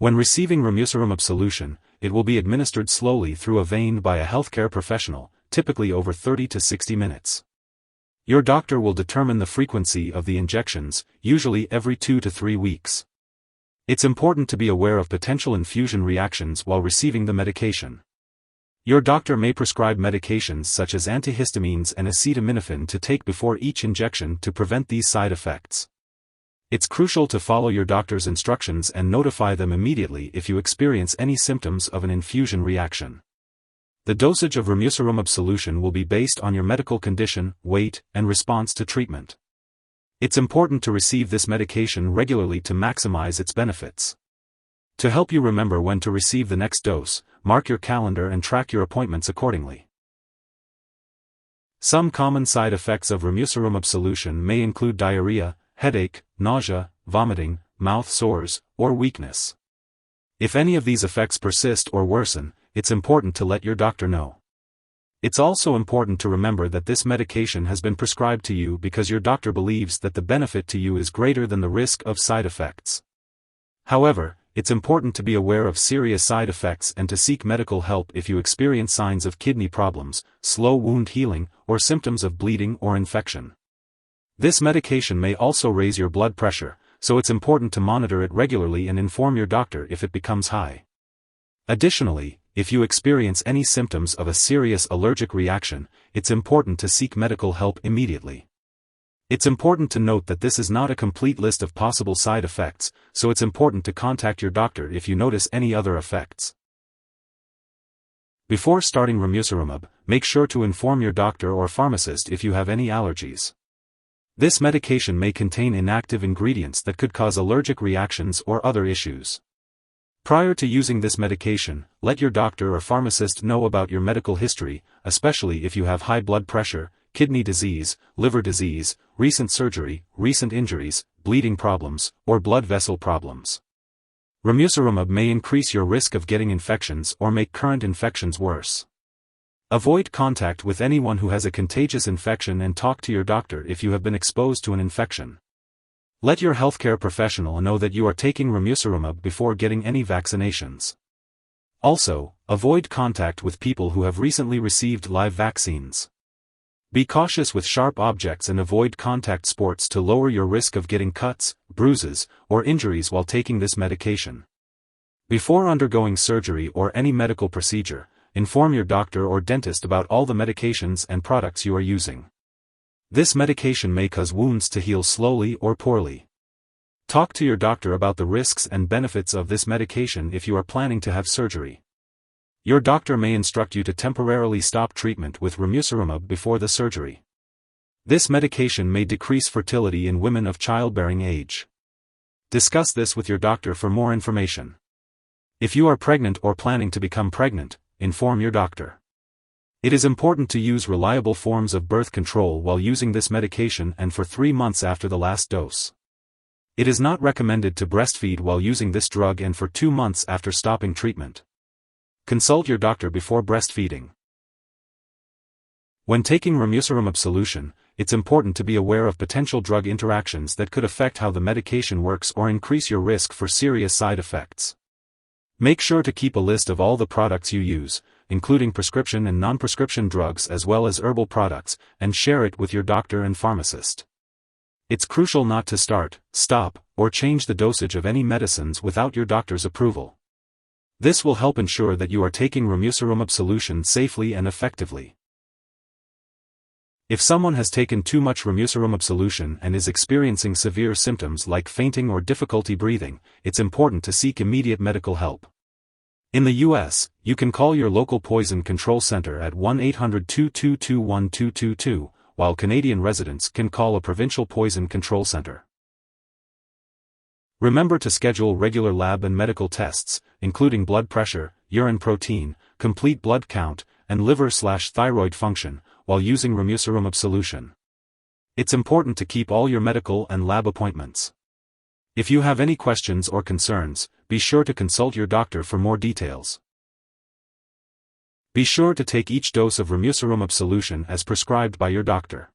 When receiving Ramucirumab solution, it will be administered slowly through a vein by a healthcare professional, typically over 30 to 60 minutes. Your doctor will determine the frequency of the injections, usually every 2 to 3 weeks. It's important to be aware of potential infusion reactions while receiving the medication. Your doctor may prescribe medications such as antihistamines and acetaminophen to take before each injection to prevent these side effects. It's crucial to follow your doctor's instructions and notify them immediately if you experience any symptoms of an infusion reaction. The dosage of Ramucirumab solution will be based on your medical condition, weight, and response to treatment. It's important to receive this medication regularly to maximize its benefits. To help you remember when to receive the next dose, mark your calendar and track your appointments accordingly. Some common side effects of Ramucirumab solution may include diarrhea, headache, nausea, vomiting, mouth sores, or weakness. If any of these effects persist or worsen, it's important to let your doctor know. It's also important to remember that this medication has been prescribed to you because your doctor believes that the benefit to you is greater than the risk of side effects. However, it's important to be aware of serious side effects and to seek medical help if you experience signs of kidney problems, slow wound healing, or symptoms of bleeding or infection. This medication may also raise your blood pressure, so it's important to monitor it regularly and inform your doctor if it becomes high. Additionally, if you experience any symptoms of a serious allergic reaction, it's important to seek medical help immediately. It's important to note that this is not a complete list of possible side effects, so it's important to contact your doctor if you notice any other effects. Before starting Ramucirumab, make sure to inform your doctor or pharmacist if you have any allergies. This medication may contain inactive ingredients that could cause allergic reactions or other issues. Prior to using this medication, let your doctor or pharmacist know about your medical history, especially if you have high blood pressure, kidney disease, liver disease, recent surgery, recent injuries, bleeding problems, or blood vessel problems. Ramucirumab may increase your risk of getting infections or make current infections worse. Avoid contact with anyone who has a contagious infection and talk to your doctor if you have been exposed to an infection. Let your healthcare professional know that you are taking Ramucirumab before getting any vaccinations. Also, avoid contact with people who have recently received live vaccines. Be cautious with sharp objects and avoid contact sports to lower your risk of getting cuts, bruises, or injuries while taking this medication. Before undergoing surgery or any medical procedure, inform your doctor or dentist about all the medications and products you are using. This medication may cause wounds to heal slowly or poorly. Talk to your doctor about the risks and benefits of this medication if you are planning to have surgery. Your doctor may instruct you to temporarily stop treatment with Ramucirumab before the surgery. This medication may decrease fertility in women of childbearing age. Discuss this with your doctor for more information. If you are pregnant or planning to become pregnant, inform your doctor. It is important to use reliable forms of birth control while using this medication and for 3 months after the last dose. It is not recommended to breastfeed while using this drug and for 2 months after stopping treatment. Consult your doctor before breastfeeding. When taking Ramucirumab solution, it's important to be aware of potential drug interactions that could affect how the medication works or increase your risk for serious side effects. Make sure to keep a list of all the products you use, including prescription and non-prescription drugs as well as herbal products, and share it with your doctor and pharmacist. It's crucial not to start, stop, or change the dosage of any medicines without your doctor's approval. This will help ensure that you are taking Ramucirumab solution safely and effectively. If someone has taken too much Ramucirumab solution and is experiencing severe symptoms like fainting or difficulty breathing, it's important to seek immediate medical help. In the U.S., you can call your local poison control center at 1-800-222-1222, while Canadian residents can call a provincial poison control center. Remember to schedule regular lab and medical tests, including blood pressure, urine protein, complete blood count, and liver/thyroid function, while using Ramucirumab solution. It's important to keep all your medical and lab appointments. If you have any questions or concerns, be sure to consult your doctor for more details. Be sure to take each dose of Ramucirumab solution as prescribed by your doctor.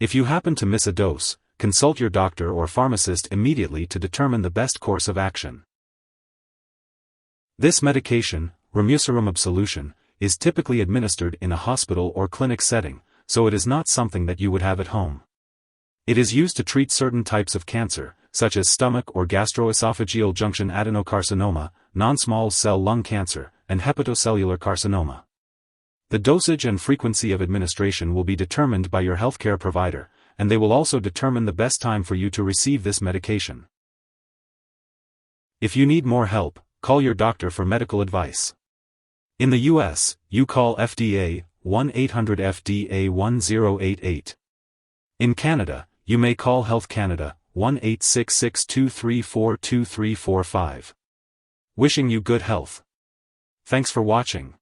If you happen to miss a dose, consult your doctor or pharmacist immediately to determine the best course of action. This medication, Ramucirumab solution, is typically administered in a hospital or clinic setting, so it is not something that you would have at home. It is used to treat certain types of cancer, such as stomach or gastroesophageal junction adenocarcinoma, non-small cell lung cancer, and hepatocellular carcinoma. The dosage and frequency of administration will be determined by your healthcare provider, and they will also determine the best time for you to receive this medication. If you need more help, call your doctor for medical advice. In the US, you call FDA, 1-800-FDA-1088. In Canada, you may call Health Canada, 1-866-234-2345. Wishing you good health. Thanks for watching.